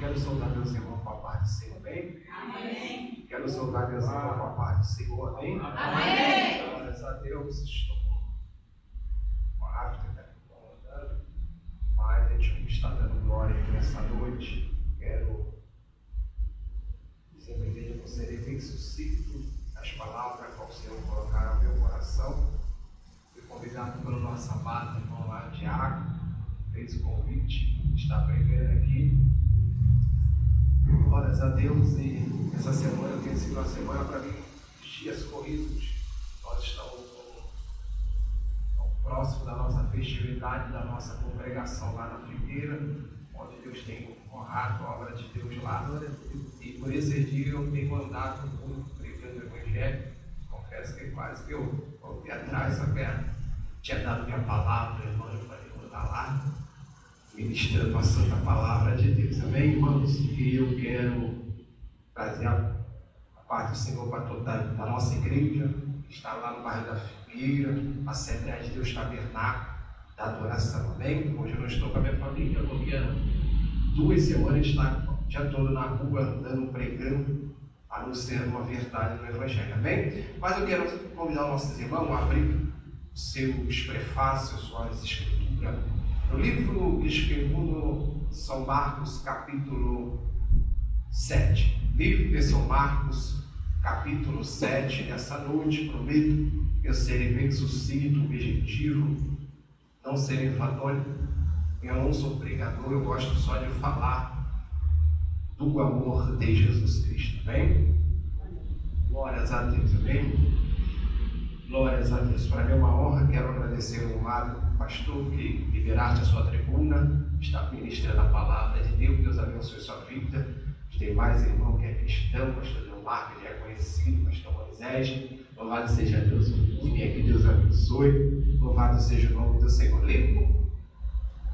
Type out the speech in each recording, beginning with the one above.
Quero saudar meus irmãos com a paz do Senhor, amém? Amém. Quero saudar meus irmãos com a paz do Senhor, amém? Amém. Glórias a Deus, estou com a África, mas a gente está dando glória aqui nessa noite. Quero dizer para a igreja que você bem suscito as palavras que o Senhor colocar no meu coração. Fui convidado pelo nosso amado irmão lá, Tiago, fez o convite, está pregando aqui. Glórias a Deus. E essa semana tem sido uma semana para mim, dias corridos. Nós estamos próximo da nossa festividade, da nossa congregação lá na Figueira, onde Deus tem honrado a obra de Deus lá. E por esse dia eu tenho andado muito pregando o Evangelho. Confesso que quase que eu voltei atrás, só que tinha dado minha palavra, irmão, eu falei, vou estar lá ministrando a santa palavra de Deus. Amém, irmãos? E eu quero trazer a paz do Senhor para toda a nossa igreja, que está lá no bairro da Figueira, a Assembleia de Deus Tabernáculo da Adoração. Amém? Hoje eu não estou com a minha família, porque 2 semanas está o dia todo na rua, andando, pregando, anunciando uma verdade no Evangelho. Amém? Mas eu quero convidar os nossos irmãos a abrir os seus prefácios, suas escrituras, no livro de São Marcos, capítulo 7. Livro de São Marcos, capítulo 7. Nessa noite, prometo que eu serei bem sucinto, objetivo, não serei enfadonho. Eu não sou pregador, eu gosto só de falar do amor de Jesus Cristo. Amém? Glórias a Deus, amém? Glórias a Deus. Para mim é uma honra, quero agradecer ao amado pastor que liberaste a sua tribuna, está ministrando a palavra de Deus. Deus abençoe sua vida. Tem mais irmão que é cristão, pastor Leomar, que já é conhecido, pastor Moisés. Louvado seja Deus, que Deus abençoe. Louvado seja o nome do Senhor. Livro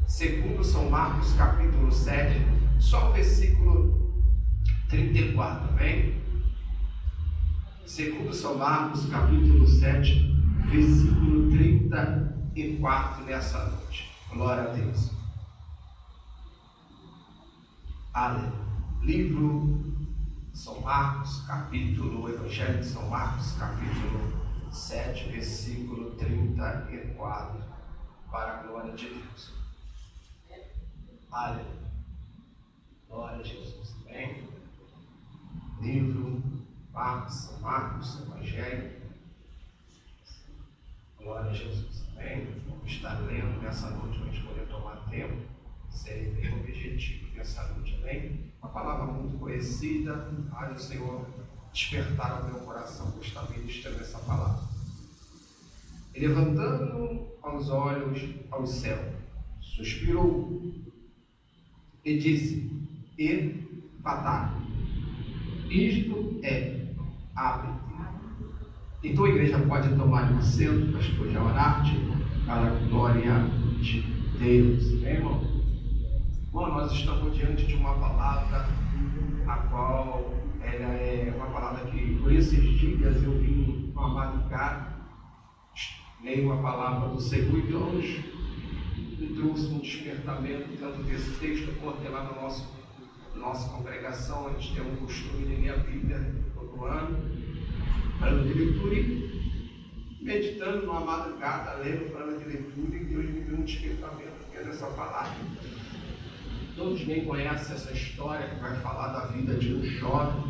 segundo São Marcos, capítulo 7, só o versículo 34, amém? Segundo São Marcos, capítulo 7, versículo 34 nessa noite. Glória a Deus. Aleluia. Livro São Marcos, capítulo, Evangelho de São Marcos, capítulo 7, versículo 34, para a glória de Deus. Aleluia. Glória a Jesus. Amém? Livro São Marcos, Evangelho. Glória a Jesus. Amém? Vamos estar lendo nessa noite, para a gente poder tomar tempo, ser bem objetivo nessa noite. Amém? Uma palavra muito conhecida. Ai, o Senhor despertar ao meu coração, que está ministrando essa palavra. E levantando os olhos ao céu, suspirou e disse: Efatá. Isto é, abre. Então a igreja pode tomar um assento, pastor Jaurarte, para a glória de Deus. Amém, irmão? Bom, nós estamos diante de uma palavra, a qual ela é uma palavra que por esses dias eu vim com a madrugada, leio a palavra do Senhor e Deus me trouxe um despertamento tanto desse texto quanto lá na nossa congregação. A gente tem um costume de ler a Bíblia todo ano, plano de leitura, e meditando numa madrugada, lendo o plano de leitura, e Deus me deu um despertamento nessa palavra. Todos bem conhecem essa história que vai falar da vida de um jovem,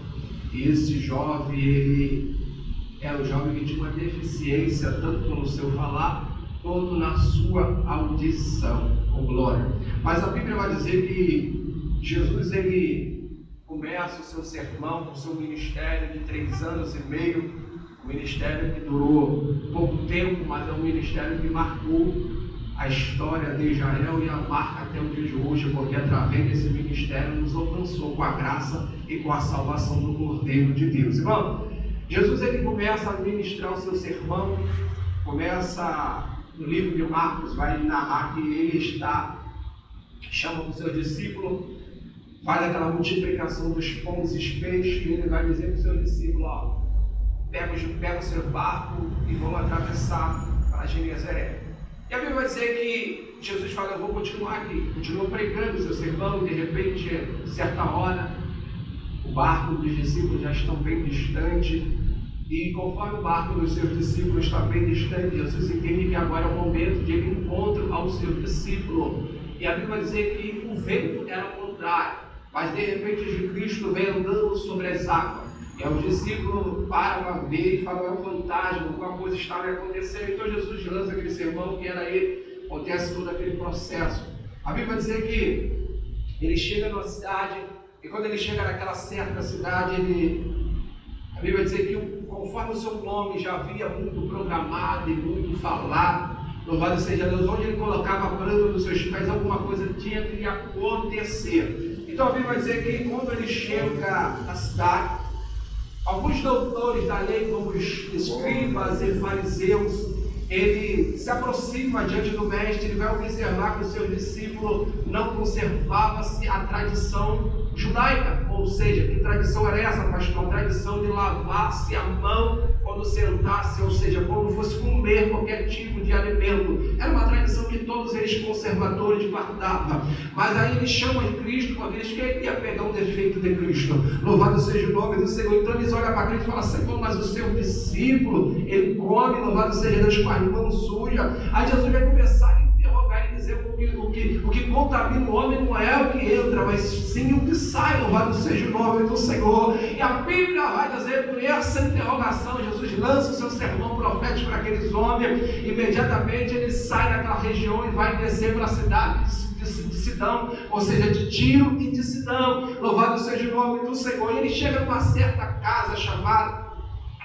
e esse jovem, ele era um jovem que tinha uma deficiência, tanto no seu falar, quanto na sua audição, com glória. Mas a Bíblia vai dizer que Jesus, ele começa o seu sermão, o seu ministério de 3 anos e meio, um ministério que durou pouco tempo, mas é um ministério que marcou a história de Israel e a marca até o dia de hoje, porque através desse ministério nos alcançou com a graça e com a salvação do Cordeiro de Deus. Irmão, Jesus, ele começa a ministrar o seu sermão, no livro de Marcos, vai narrar que ele chama os seus discípulos, faz aquela multiplicação dos pães e peixes, e ele vai dizer para os seus discípulos: pega o seu barco e vão atravessar para Genezaré. E a Bíblia vai dizer que Jesus fala, eu vou continuar aqui. Continua pregando o seu sermão, e de repente, certa hora, o barco dos discípulos já estão bem distante. E conforme o barco dos seus discípulos está bem distante, Jesus entende que agora é o momento de ele encontro ao seu discípulo. E a Bíblia vai dizer que o vento era contrário, mas de repente Cristo vem andando sobre as águas. E os discípulos param a ver e falam, é um fantasma, alguma coisa está me acontecendo. Então Jesus lança aquele sermão que era ele, acontece todo aquele processo. A Bíblia vai dizer que ele chega numa cidade, e quando ele chega naquela certa cidade, a Bíblia vai dizer que conforme o seu nome já havia muito programado e muito falado, louvado seja Deus, onde ele colocava a planta dos seus pés, alguma coisa tinha que acontecer. Então a Bíblia vai dizer que quando ele chega na cidade, alguns doutores da lei, como os escribas e fariseus, ele se aproxima diante do mestre, ele vai observar que o seu discípulo não conservava-se a tradição judaica, ou seja, que tradição era essa, pastor? A tradição de lavar-se a mão quando sentasse, ou seja, quando fosse comer qualquer tipo de alimento. Era uma tradição que todos eles conservadores guardavam. Mas aí eles chamam de Cristo, quando eles queriam pegar um defeito de Cristo. Louvado seja o nome do Senhor. Então eles olham para Cristo e falam, Senhor, mas o seu discípulo, ele come, louvado seja Deus, com as mãos sujas. Aí Jesus vai começar a interrogar e dizer o que contamina o homem não é o que entra, mas sim o que sai, louvado seja o nome do Senhor. E a Bíblia vai dizer, por essa interrogação, Jesus lança o seu sermão profético para aqueles homens. Imediatamente ele sai daquela região e vai descer para a cidade de Sidão, ou seja, de Tiro e de Sidão. Louvado seja o nome do Senhor. E ele chega numa certa casa chamada,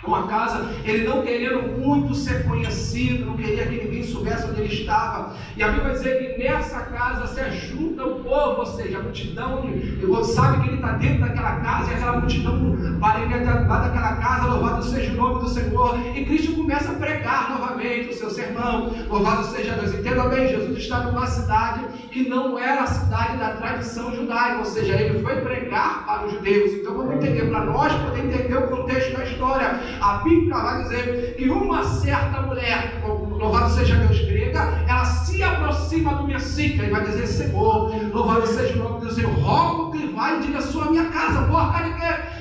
uma casa, ele não querendo muito ser conhecido, não queria que ninguém soubesse onde ele estava. E a Bíblia vai dizer que nessa casa se ajunta o povo, ou seja, a multidão, sabe que ele está dentro daquela casa, e aquela multidão para ele lá daquela casa, louvado seja o nome do Senhor. E Cristo começa a pregar novamente o seu sermão, louvado seja Deus. Entenda bem, Jesus está numa cidade que não era a cidade da tradição judaica, ou seja, ele foi pregar para os judeus. Então vamos entender, para nós poder entender o contexto da história. A Bíblia vai dizer que uma certa mulher, louvado seja Deus, grega, ela se aproxima do Messias e vai dizer, Senhor, louvado seja o nome do Senhor, rogo que vá em direção à minha casa,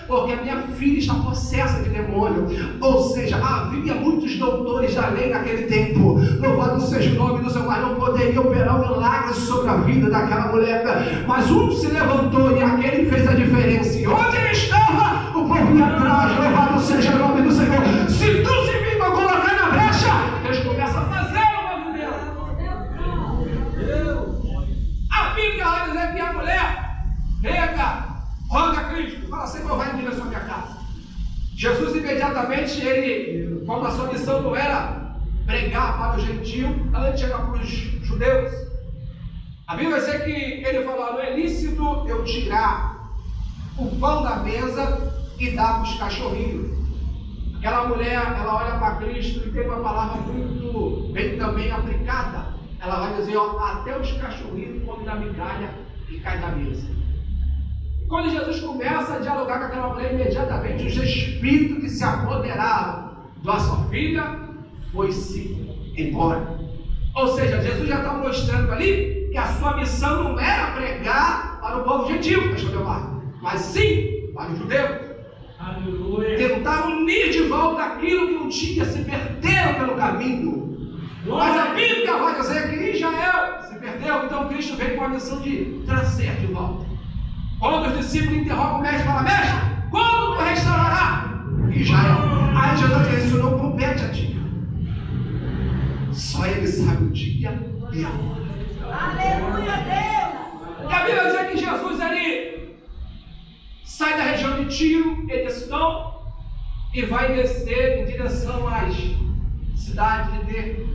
porque a minha filha está possessa de demônio. Ou seja, havia muitos doutores da lei naquele tempo, louvado seja o nome do Senhor, mas não poderia operar um milagre sobre a vida daquela mulher. Mas um se levantou e aquele fez a diferença. E onde ele estava, o povo ia atrás, louvado seja o nome do Senhor. Se tu se vir para colocar na brecha, Deus começa a fazer o movimento. A Bíblia vai dizer que a mulher rega, roga a Cristo, fala, Senhor, vai em direção à minha casa. Jesus imediatamente, ele, como a sua missão não era pregar para os gentios, antes era para os judeus. A Bíblia vai dizer que ele falou, não é lícito eu tirar o pão da mesa e dar para os cachorrinhos. Aquela mulher, ela olha para Cristo e tem uma palavra muito bem também aplicada. Ela vai dizer, ó, até os cachorrinhos comem da migalha e caem da mesa. Quando Jesus começa a dialogar com aquela mulher, imediatamente os espíritos que se apoderaram da sua filha foi-se embora. Ou seja, Jesus já está mostrando ali que a sua missão não era pregar para o povo gentil, mas sim para os judeus. Aleluia. Tentaram unir de volta aquilo que não tinha, se perderam pelo caminho. Mas a Bíblia vai dizer que Israel se perdeu, então Cristo veio com a missão de trazer de volta. Quando os discípulos interrogam o mestre, fala, mestre, quando tu restaurará Israel? Aí Jesus diz, isso não compete a ti. Só ele sabe o dia e a hora. Aleluia, Deus! E a Bíblia diz que Jesus ali sai da região de Tiro e de Sidom e vai descer em direção às cidades de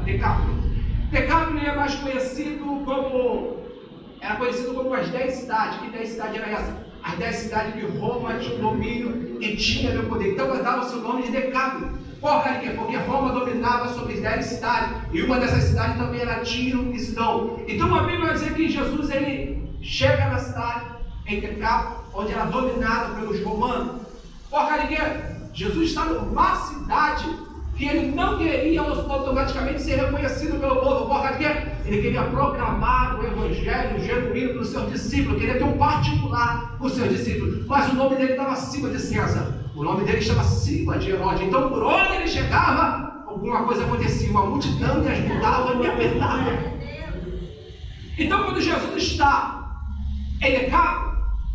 Decápolis. Decápolis é mais conhecido como... Era conhecido como as 10 cidades. Que 10 cidades era essa? As 10 cidades que Roma tinha o domínio e tinha meu poder. Então dava o seu nome de Decápolis. Por quê? Porque Roma dominava sobre as 10 cidades. E uma dessas cidades também era Tiro e Sidom. Então a Bíblia vai dizer que Jesus ele chega na cidade, em Decápolis, onde era dominada pelos romanos. Por quê? Jesus está numa cidade que ele não queria automaticamente ser reconhecido pelo povo. Por causa de quê? Ele queria proclamar o evangelho genuíno para os seus discípulos, queria ter um particular com os seus discípulos, mas o nome dele estava acima de César, o nome dele estava acima de Herodes. Então, por onde ele chegava, alguma coisa acontecia, uma multidão lhe ajudava e lhe apertava. Então, quando Jesus está em Decápolis,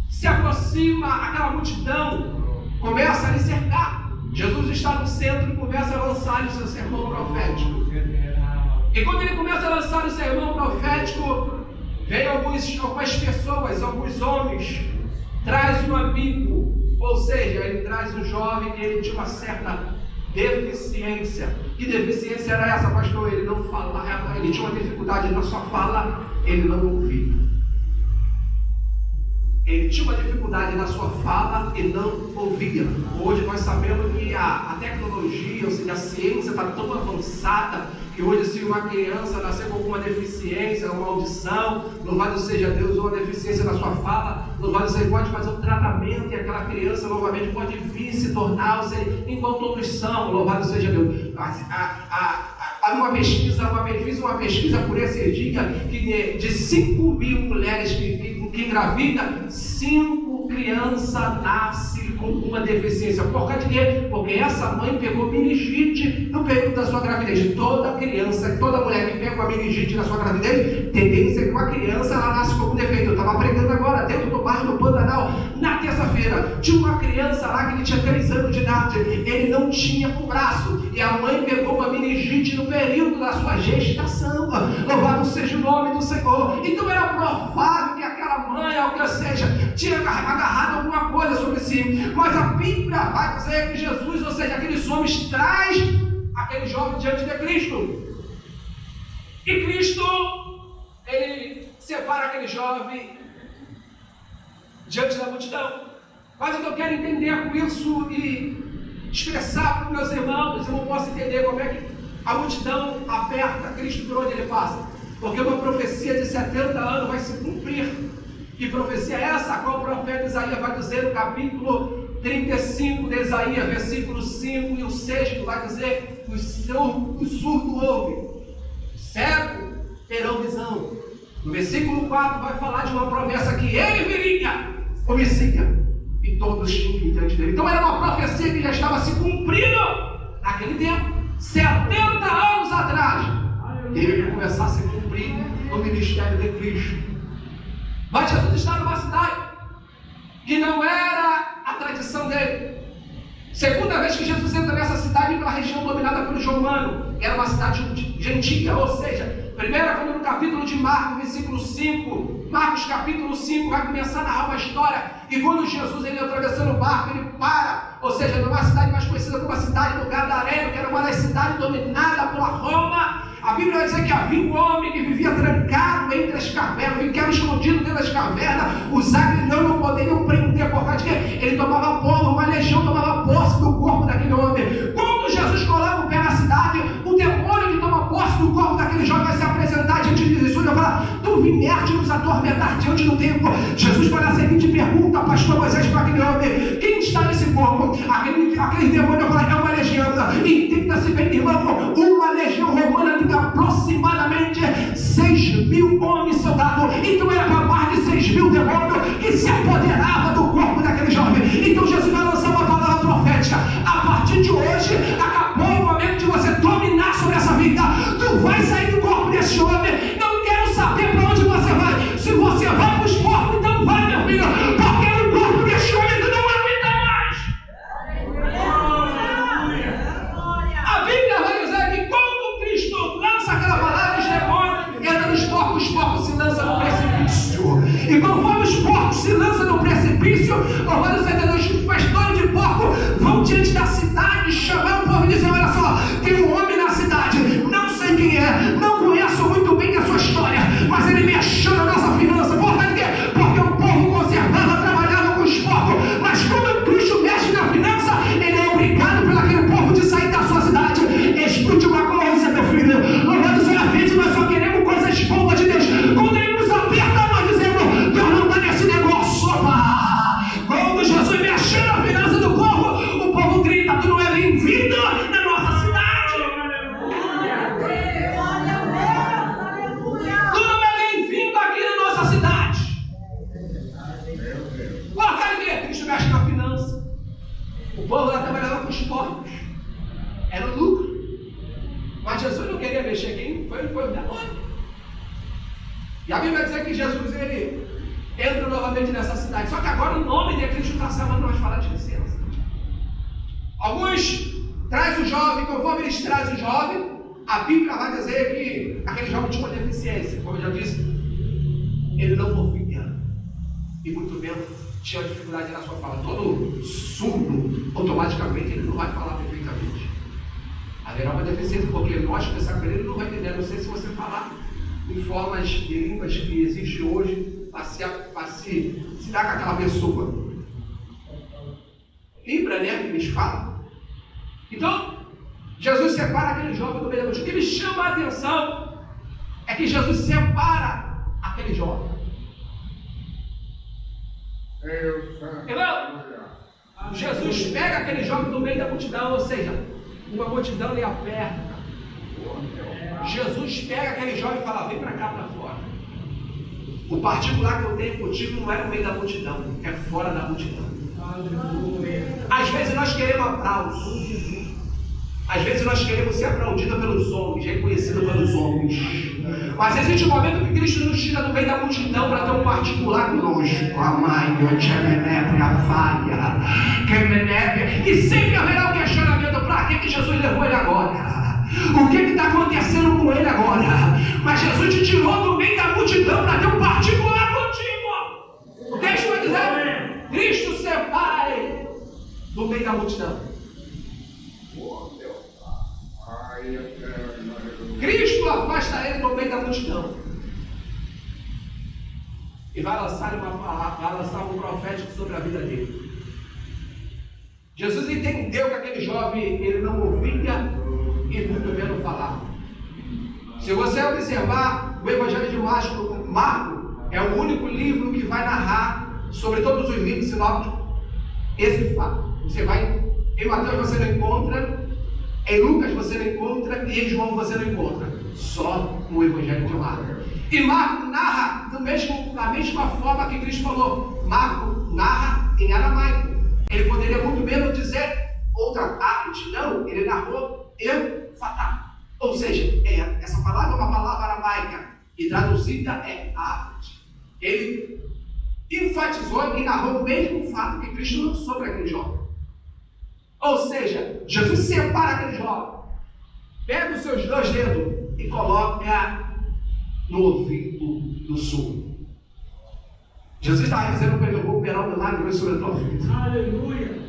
se aproxima aquela multidão, começa a lhe cercar. Jesus está no centro e começa a lançar o seu sermão profético. E quando ele começa a lançar o sermão profético, vem algumas pessoas, alguns homens, traz um amigo, ou seja, ele traz um jovem que ele tinha uma certa deficiência. Que deficiência era essa, pastor? Ele não falava, ele tinha uma dificuldade na sua fala, ele não ouvia. Ele tinha uma dificuldade na sua fala e não ouvia. Hoje nós sabemos que a tecnologia, ou seja, a ciência está tão avançada que hoje, se uma criança nascer com alguma deficiência, uma audição, louvado seja Deus, ou uma deficiência na sua fala, louvado seja, pode fazer um tratamento e aquela criança novamente pode vir se tornar, ou seja, igual todos são, louvado seja Deus. Há uma pesquisa, fiz uma pesquisa por esse dia, que de 5.000 mulheres que engravida, 5 crianças nascem com uma deficiência. Por causa de quê? Porque essa mãe pegou meningite no período da sua gravidez. Toda criança, toda mulher que pega uma meningite na sua gravidez, tendência que uma criança ela nasce com um defeito. Eu estava pregando agora dentro do bairro do Pantanal, na terça-feira, tinha uma criança lá que ele tinha 3 anos de idade, ele não tinha um braço, e a mãe pegou uma meningite no período da sua gestação. Louvado seja o nome do Senhor. Então era provável que aquela mãe, ou seja, tinha agarrado alguma coisa sobre si, mas a Bíblia vai dizer que Jesus, ou seja, aqueles homens, traz aquele jovem diante de Cristo, e Cristo, ele separa aquele jovem diante da multidão. Mas o que eu quero entender com isso e expressar para os meus irmãos, eu não posso entender como é que a multidão aperta Cristo por onde ele passa, porque uma profecia de 70 anos vai se cumprir. Que profecia é essa? A qual o profeta Isaías vai dizer no capítulo 35 de Isaías, versículo 5 e o 6, vai dizer: o surdo ouve, cego terão visão. No versículo 4 vai falar de uma promessa que ele viria, o Messias, e todos tinham diante dele. Então era uma profecia que já estava se cumprindo naquele tempo, 70 anos atrás. Teve que começar a se cumprir no ministério de Cristo. Mas Jesus está numa cidade que não era a tradição dele. Segunda vez que Jesus entra nessa cidade, pela região dominada pelos romanos, era uma cidade gentia, ou seja, primeiro, quando no capítulo de Marcos, versículo 5, Marcos capítulo 5 vai começar a narrar uma história, e quando Jesus ele atravessando o barco, ele para, ou seja, numa cidade mais conhecida como a cidade do Gadareno, que era uma das cidades dominadas pela Roma. A Bíblia vai dizer que havia um homem que vivia trancado entre as cavernas, ficava escondido dentro das cavernas. Os aguilhões não poderiam prender, por causa de que ele tomava posse, uma legião tomava posse do corpo daquele homem. Quando Jesus coloca o pé na cidade, o demônio que toma posse do corpo daquele jovem vai se apresentar diante de Jesus e vai falar: tu vieste nos atormentar diante do tempo. Jesus faz a seguinte pergunta, pastor Moisés, para aquele homem: quem está nesse corpo? Aquele demônio fala: é uma legião. Entenda-se bem, irmão, uma legião romana tem aproximadamente 6.000 homens soldados. Então era para mais de 6.000 demônios que se apoderava do corpo daquele jovem. Então Jesus vai lançar uma palavra profética: a partir de hoje acabou o momento de você dominar sobre essa vida. Tu vai sair do corpo desse homem. Não quero saber para onde você vai. Se você vai para os corpos, então vai, meu filho, porque no corpo desse homem tu não aguenta mais. A Bíblia vai dizer que quando Cristo lança aquela palavra, os demônios entram nos porcos, os porcos se lançam no precipício. E conforme os porcos se lançam no precipício, louvado seja Deus, os pastores de porco vão diante da cidade chamar o povo e dizer: olha só, tem um homem na cidade, não sei quem é, não conheço muito bem a sua história, mas ele mexeu na nossa finança. Por quê? Porque o povo conservava, trabalhava com os porcos, mas quando Cristo mexe na finança, ele é obrigado pelo aquele povo de sair da sua cidade. Escute uma coisa, meu filho, louvado seja Deus, nós só queremos coisas boas de Deus. Quando ele nos aperta, nós dizemos: Deus não está nesse negócio. Opa! Quando Cristo mexe na finança. O povo lá trabalhava com os porcos. Era o lucro. Mas Jesus não queria mexer. Quem foi o demônio. E a Bíblia diz que Jesus, ele entra novamente nessa cidade. Só que agora o nome de Cristo está chamando nós falar de licença. Alguns trazem o jovem, conforme eles trazem o jovem, a Bíblia vai dizer que aquele jovem tinha uma deficiência. Como eu já disse, ele não ouvia. E muito menos tinha dificuldade na sua fala. Todo surdo, automaticamente, ele não vai falar perfeitamente. Haverá uma deficiência, porque nós pensar com ele não vai entender. Não sei se você falar em formas de línguas que existem hoje, para se dar com aquela pessoa. Libra, né? Que eles falam. Então, Jesus separa aquele jovem do meio da multidão. O que me chama a atenção é que Jesus separa aquele jovem. Irmão, Jesus pega aquele jovem do meio da multidão, ou seja, uma multidão lhe aperta. Jesus pega aquele jovem e fala: vem para cá, para fora. O particular que eu tenho contigo não é no meio da multidão, é fora da multidão. Às vezes nós queremos aplauso. Às vezes nós queremos ser aplaudidos pelos homens, reconhecidos pelos homens. Mas existe um momento que Cristo nos tira do meio da multidão para ter um particular conosco. E sempre haverá um questionamento: para que Jesus levou ele agora? O que está acontecendo com ele agora? Mas Jesus te tirou do meio da multidão para ter um particular contigo. O texto vai dizer: Cristo separa ele do meio da multidão. Cristo afasta ele do meio da multidão e vai lançar uma palavra, vai lançar um profético sobre a vida dele. Jesus entendeu que aquele jovem, ele não ouvia e muito menos falava. Se você observar o Evangelho de Marcos, é o único livro que vai narrar sobre todos os livros sinópticos esse fato. Você vai, em Mateus você não encontra, em Lucas você não encontra e em João você não encontra. Só no Evangelho de Marcos. E Marcos narra da mesma forma que Cristo falou. Marcos narra em aramaico. Ele poderia muito menos dizer outra parte. Não, ele narrou Efatá. Ou seja, essa palavra é uma palavra aramaica e traduzida é arte. Ele enfatizou e narrou o mesmo fato que Cristo lançou para aquele jovem. Ou seja, Jesus separa aquele jovem, pega os seus 2 dedos e coloca no ouvido do surdo. Jesus está dizendo para ele: eu vou operar um milagre sobre a tua vida. Aleluia!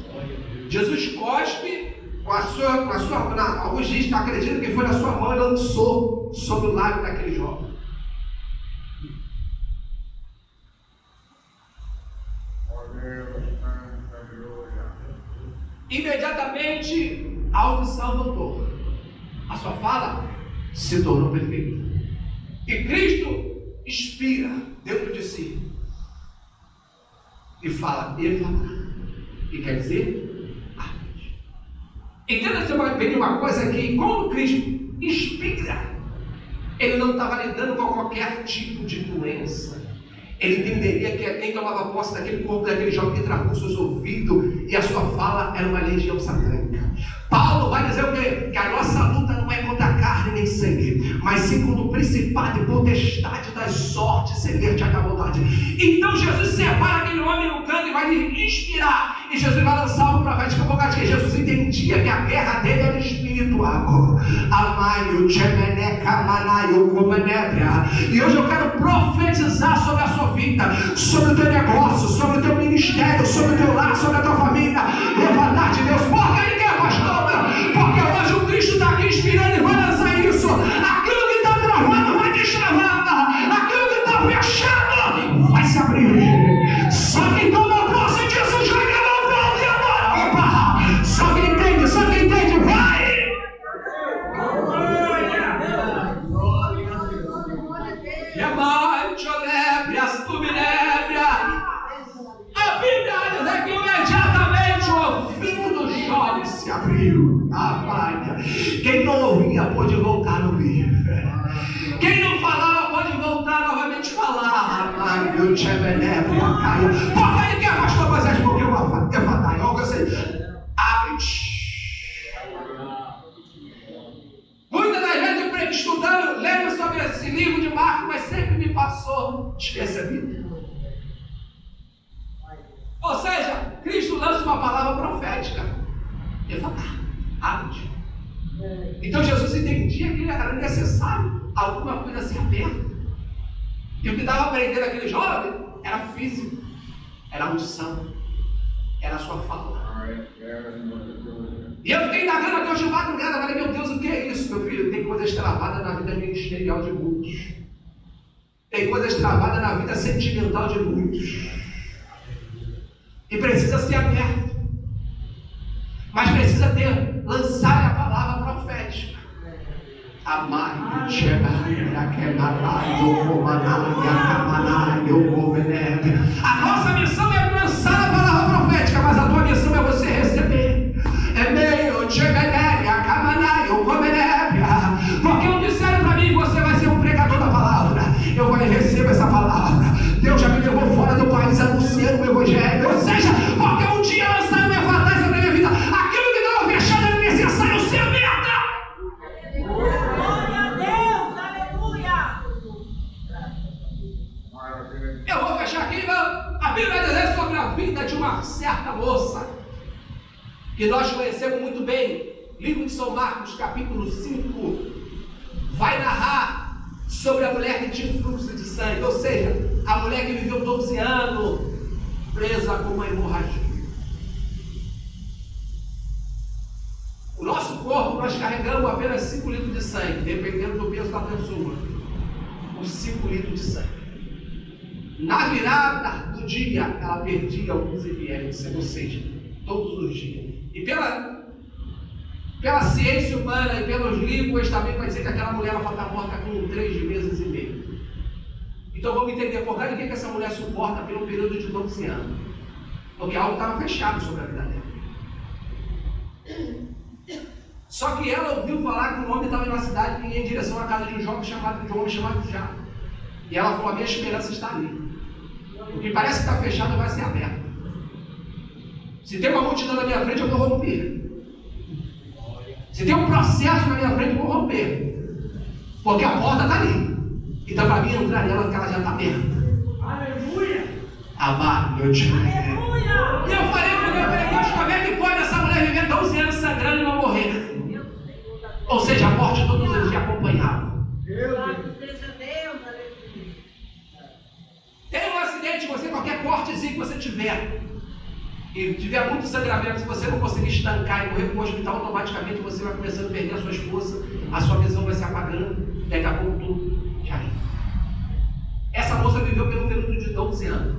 Jesus cospe com a sua alguns dizem, acreditam que foi na sua mão e lançou sobre o lábio daquele jovem. Imediatamente a audição voltou. A sua fala se tornou perfeita. E Cristo inspira dentro de si e fala: Efatá. E quer dizer arte. Entenda bem uma coisa: que quando Cristo inspira, ele não estava lidando com qualquer tipo de doença. Ele entenderia que quem tomava posse daquele corpo daquele jovem que travou seus ouvidos e a sua fala era uma legião satânica. Paulo vai dizer o quê? Que a nossa luta não é contra carne nem sangue, mas sim contra o principado e potestade das sortes celestiais da maldade. Então Jesus separa aquele homem no canto e vai lhe inspirar. E Jesus vai lançar um profético apocalipse, que Jesus entendia que a guerra dele era espiritual. E hoje eu quero profetizar sobre a sua vida, sobre o teu negócio, sobre o teu ministério, sobre o teu lar, sobre a tua família. Levantar de Deus, porque Ele quer, pastor. Porque hoje o Cristo está aqui inspirando e vai lançar isso. Aquilo que está travado vai destravar. Aquilo que está fechado vai se abrir. Só quem toma posse disso já ganhou o pronto e agora. Opa! Só quem entende, vai! Remate, olébrias, tubilébrias. A Bíblia diz que imediatamente o ouvido do jovem se abriu. Quem não ouvia pode voltar a ouvir. Quem não falava pode voltar novamente a falar. Porque ele quer, pastor Moisés, porque eu lança uma palavra profética. Ele fala, abre. Então Jesus entendia que era necessário alguma coisa ser aberta. E o que dava para aprender aquele jovem era físico, era a unção, era a sua fala. E eu fiquei indagando até hoje de madrugada, falei, meu Deus, o que é isso, meu filho? Tem coisas travadas na vida ministerial de muitos. Tem coisas travadas na vida sentimental de muitos. E precisa ser aberto. Mas precisa lançar a palavra profética. Amai, a nossa missão é lançar a palavra profética, mas a tua missão é você receber. É meio porque não disseram para mim que você vai ser um pregador da palavra. Eu recebo essa palavra. Deus já me levou fora do país anunciando o evangelho. Ou seja, porque um dia lançaram minha fantasia na minha vida. Aquilo que estava fechado era necessário ser aberta. Glória a Deus, aleluia. Eu vou fechar aqui, irmão. A Bíblia vai dizer sobre a vida de uma certa moça que nós conhecemos muito bem. Livro de São Marcos, capítulo 5, vai narrar sobre a mulher que tinha um fluxo de sangue, ou seja, a mulher que viveu 12 anos presa com uma hemorragia. O nosso corpo, nós carregamos apenas 5 litros de sangue, dependendo do peso da pessoa. Os 5 litros de sangue. Na virada do dia, ela perdia alguns ml, ou seja, todos os dias. E pela ciência humana e pelos livros, também vai dizer que aquela mulher vai estar morta com 3 meses e meio. Então vamos entender por que essa mulher suporta pelo período de 12 anos. Porque algo estava fechado sobre a vida dela. Só que ela ouviu falar que um homem estava na cidade e ia em direção à casa de um homem chamado Tiago. E ela falou, a minha esperança está ali. O que parece que está fechado vai ser aberto. Se tem uma multidão na minha frente, eu vou romper. Se tem um processo na minha frente, eu vou romper. Porque a porta está ali. Então para mim entrar nela, porque ela já está aberta. Aleluia. Amado, eu te Aleluia. E eu falei, Deus, como é que pode essa mulher viver 12 anos sangrando e não morrer? Ou seja, a morte todos os dias acompanhava. Tem um acidente, qualquer cortezinho que você tiver, e tiver muito sangramento, se você não conseguir estancar e morrer para o hospital, automaticamente você vai começando a perder as suas forças, a sua visão vai se apagando, daqui a pouco tudo já ia. Essa moça viveu pelo período de 12 anos.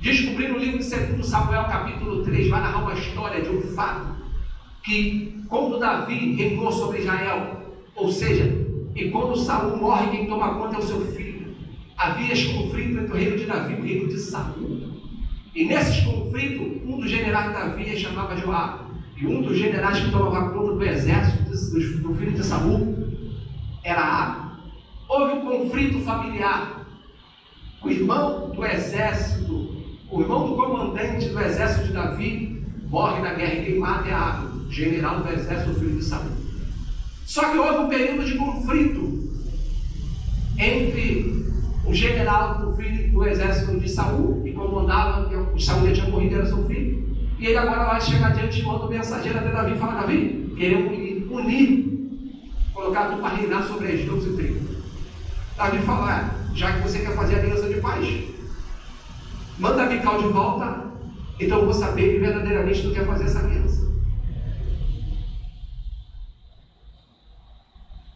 Descobri no livro de 2 Samuel, capítulo 3, vai narrar uma história de um fato, que quando Davi reinou sobre Israel, ou seja, e quando Saul morre, quem toma conta é o seu filho. Havia esse conflito entre o reino de Davi e o reino de Saul. E nesses conflitos, um dos generais de Davi chamava Joabe. E um dos generais que tomava conta do exército do filho de Saul era Abi. Houve um conflito familiar. O irmão do exército, o irmão do comandante do exército de Davi, morre na guerra e quem mata é Abi, general do exército do filho de Saul. Só que houve um período de conflito entre o general do filho do exército de Saul, que comandava, que Saul já tinha morrido, era seu filho, e ele agora vai chegar diante e manda o mensageiro até Davi e fala, Davi, queremos unir, colocar tu para reinar sobre as 12 tribos. Davi fala, já que você quer fazer aliança de paz, manda Mical de volta, então eu vou saber que verdadeiramente tu quer fazer essa aliança.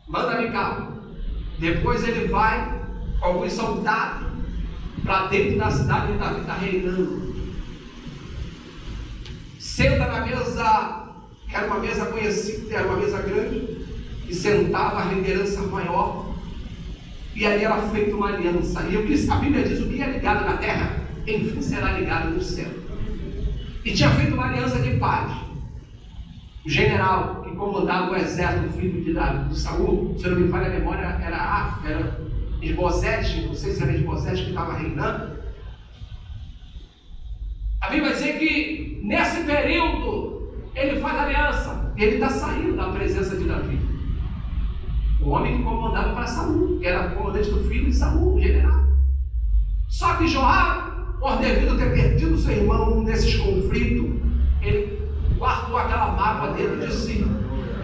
Manda Mical. Depois ele vai com alguns soldados para dentro da cidade onde Davi está reinando. Senta na mesa, que era uma mesa conhecida, era uma mesa grande, e sentava a liderança maior, e ali era feita uma aliança. E a Bíblia diz o que é ligado na terra, enfim será ligado no céu. E tinha feito uma aliança de paz. O general que comandava o exército, filho de Saul, se não me falha a memória, era Esbozete, não sei se era Esbozete que estava reinando. A Bíblia vai dizer que nesse período ele faz aliança, ele está saindo da presença de Davi. O homem que comandava para Saul, que era comandante do filho de Saul, o general. Só que Joabe por devido ter perdido seu irmão nesses conflitos, ele guardou aquela mágoa dentro de si.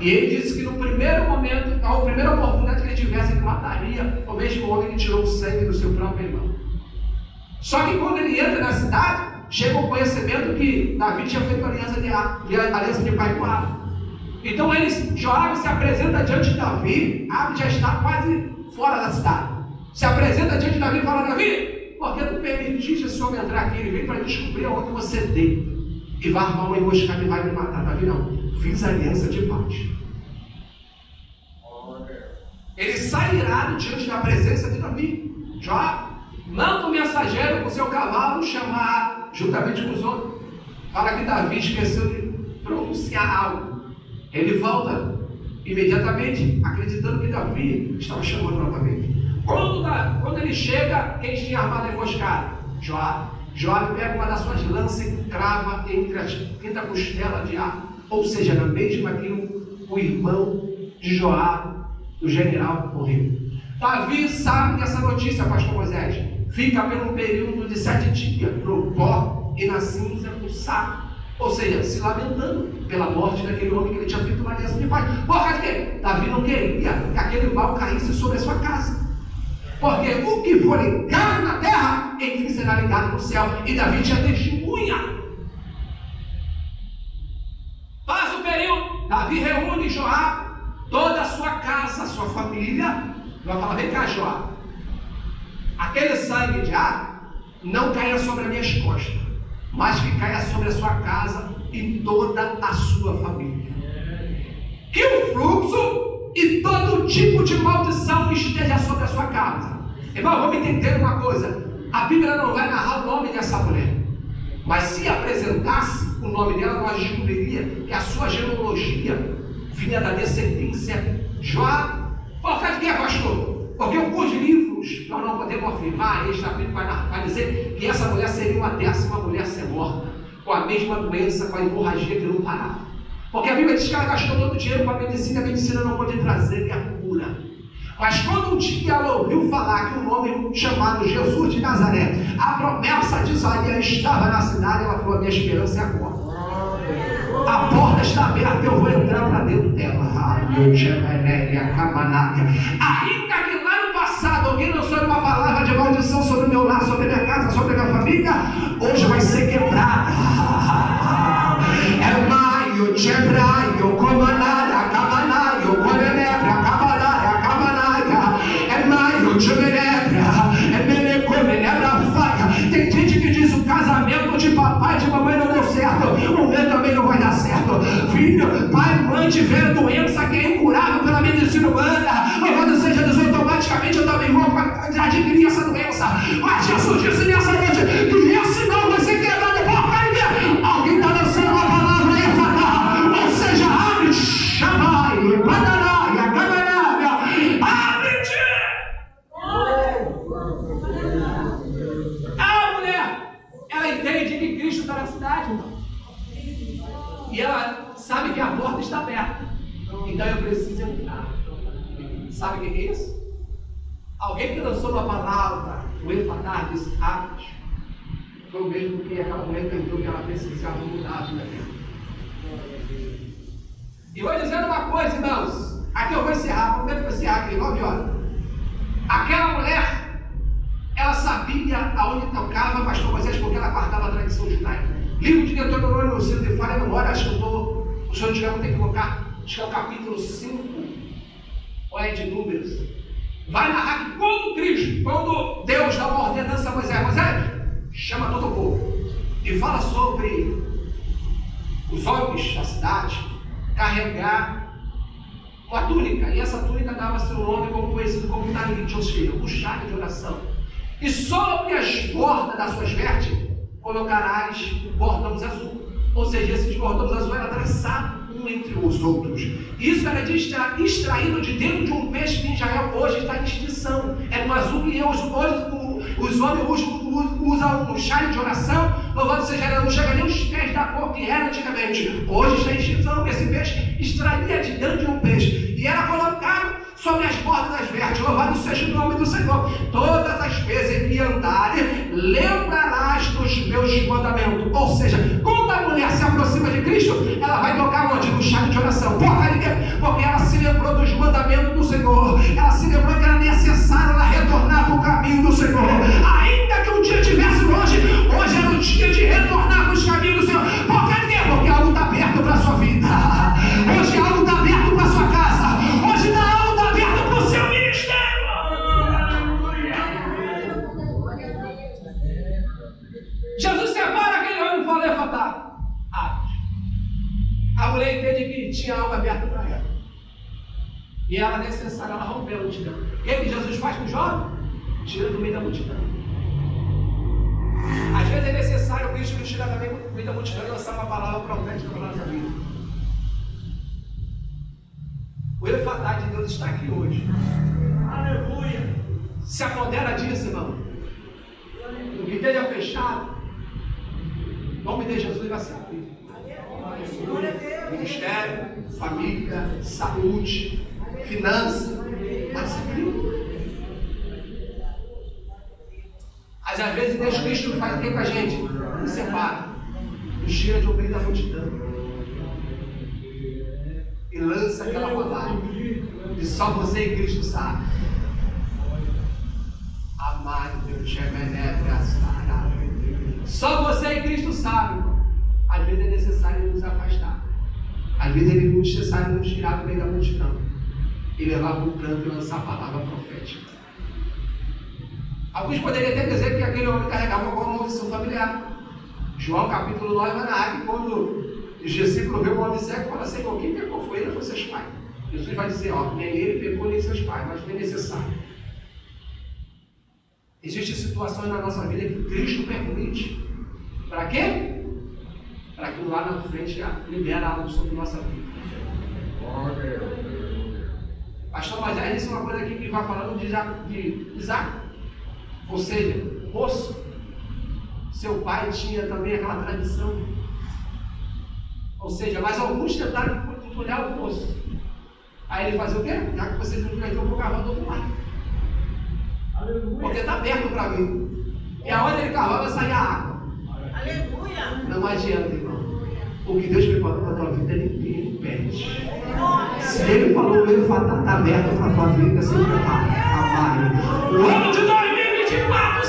E ele disse que no primeiro momento, a primeira oportunidade que ele tivesse, ele mataria o mesmo homem que tirou o sangue do seu próprio irmão. Só que quando ele entra na cidade, chega o conhecimento que Davi tinha feito aliança de pai com Abe. Então Joabe se apresenta diante de Davi. Abe já está quase fora da cidade. Se apresenta diante de Davi e fala: Davi, por que tu permitiste esse homem entrar aqui? Ele veio para descobrir aonde você deita e vai armar uma emboscada e vai me matar. Davi, não, fiz aliança de paz. Ele sai irado diante da presença de Davi. Joabe manda o mensageiro com seu cavalo chamar juntamente com os outros. Fala que Davi esqueceu de pronunciar algo. Ele volta imediatamente, acreditando que Davi estava chamando novamente. Quando ele chega, quem tinha armado a emboscada? Joabe pega uma das suas lanças e crava entre as quinta costela de Abe. Ou seja, na mesma que o irmão de Joabe, o general, morreu. Davi sabe dessa notícia, pastor Moisés. Fica pelo período de 7 dias no pó e na cinza no saco. Ou seja, se lamentando pela morte daquele homem que ele tinha feito uma aliança de paz. Por causa de quê? Davi não queria que aquele mal caísse sobre a sua casa. Porque o que for ligado na terra, enfim, será ligado no céu. E Davi tinha testemunha. Passa o período, Davi reúne Joabe, toda a sua casa, a sua família. Vai falar: vem cá, Joabe, aquele sangue de Abe não caia sobre as minhas costas, mas que caia sobre a sua casa e toda a sua família. Que o fluxo e todo tipo de maldição esteja sobre a sua casa. Irmão, vamos entender uma coisa: a Bíblia não vai narrar o nome dessa mulher, mas se apresentasse o nome dela, nós descobriríamos que a sua genealogia vinha da descendência Joabe. Por causa de que, pastor? Porque alguns livros nós não podemos afirmar, este Bíblia vai dizer que essa mulher seria uma 10ª mulher a ser morta, com a mesma doença, com a hemorragia que não parava. Porque a Bíblia diz que ela gastou todo o dinheiro com a medicina não pode trazer a cura. Mas quando um dia ela ouviu falar que um homem chamado Jesus de Nazaré, a promessa de Isaías, estava na cidade, ela falou: a minha esperança é agora. A porta está aberta, eu vou entrar para dentro dela. Ainda que lá no passado alguém lançou uma palavra de maldição sobre o meu lar, sobre a minha casa, sobre a minha família, hoje vai ser quebrada. É maio, chebraio, comanara, cabanaio, corenebra, cabanaia, cabanaia. É maio, chemenebra, é menecomenebra, faca. Tem gente que diz: o casamento de papai e de mamãe não deu certo, o meu também não vai dar certo. Filho, pai e mãe tiveram doença que é incurável pela medicina humana. Louvado seja Deus, automaticamente eu também vou adquirir essa doença. Mas Jesus disse nessa noite que esse não vai ser quebrado por carinha. Alguém está lançando uma palavra aí, fatal. Ou seja, abre, chamai, panaraia, camarada, abre-te. A mulher, ela entende que Cristo está na cidade, irmão. E ela sabe que a porta está aberta. Então eu preciso entrar. Sabe o que é isso? Alguém que lançou uma palavra, o Efatar disse: abre. Foi o mesmo que aquela mulher entendeu que ela precisava mudar a vida dela. E vou dizer uma coisa, irmãos. Aqui eu vou encerrar. Como é que eu vou encerrar aqui? 9 horas. Aquela mulher, ela sabia aonde tocava, pastor Moisés, porque ela guardava a tradição judaica. Livro de Deuteronômio, no sino de falha memória, acho que o senhor de tem que colocar, acho que é o capítulo 5, ou é de Números. Vai narrar que quando Deus dá uma ordenança a Moisés, chama todo o povo e fala sobre os homens da cidade carregar uma túnica, e essa túnica dava seu nome como conhecido como talit, ou seja, o chale de oração. E sobre as bordas das suas vestes colocarás bordões azul. Ou seja, esses bordões azul era traçado um entre os outros. Isso era extraído de dentro de um peixe que em Israel hoje está em extinção. É no azul que hoje os homens usam um chale de oração. Louvado seja, não chega nem os pés da cor que era antigamente. Hoje está em extinção. Esse peixe extraía de dentro de um peixe e era colocado sobre as bordas das vestes. Louvado seja o nome do Senhor. Todas as vezes que andares, lembrarás dos meus mandamentos. Ou seja, quando a mulher se aproxima de Cristo, ela vai tocar onde? No chave de oração. Porque ela se lembrou dos mandamentos do Senhor. Ela se lembrou que era necessário ela retornar para o caminho do Senhor. Ainda que um dia estivesse longe, hoje era o dia de retornar para os caminhos do Senhor. Por quê? Porque algo está aberto para a sua vida. Hoje algo está aberto para a sua casa. Hoje algo está aberto para o seu ministério. Jesus separa aquele homem e fala: Efatá, abre. A mulher entende que tinha algo aberto para ela. E era necessário ela romper a multidão. E o que Jesus faz com o jovem? Tira do meio da multidão. Às vezes é necessário o Cristo tirar do meio da multidão e lançar uma palavra profética para a nossa vida. O Efatá de Deus está aqui hoje. Aleluia. Se apodera disso, irmão. O que esteja fechado, em nome de Jesus, vai se abrir. Ministério, família, saúde, finanças, vai se abrir. Mas às vezes Deus Cristo faz o que com a gente? Nos separa, nos tira de um meio da multidão e lança aquela palavra. E só você e Cristo sabe. Amado Deus, só você e Cristo sabe. Às vezes é necessário nos afastar. Às vezes é necessário nos tirar do meio da multidão e levar para o canto e lançar a palavra profética. Alguns poderiam até dizer que aquele homem carregava alguma maldição familiar. João capítulo 9 vai narrar que quando os discípulos vê o homem cego, fala: Senhor, quem pecou foi ele ou foi seus pais? Jesus vai dizer: nem ele pecou nem seus pais, mas foi necessário. Existem situações na nossa vida que Cristo permite. Para quê? Para que lá na frente libera algo sobre nossa vida. Pastor, mas aí isso é uma coisa aqui que vai falando de Isaac. Ou seja, poço. Seu pai tinha também aquela tradição. Ou seja, mas alguns tentaram olhar o poço. Aí ele fazia o quê? Já que vocês não viram, eu vou cavar do outro lado. Porque está aberto para mim. E aonde ele cavava saía água. Aleluia. Não adianta, irmão. O que Deus preparou para a tua vida, ninguém impede. Se ele falou, o Efatá está aberto para a tua vida, se prepara. O ano de 2024,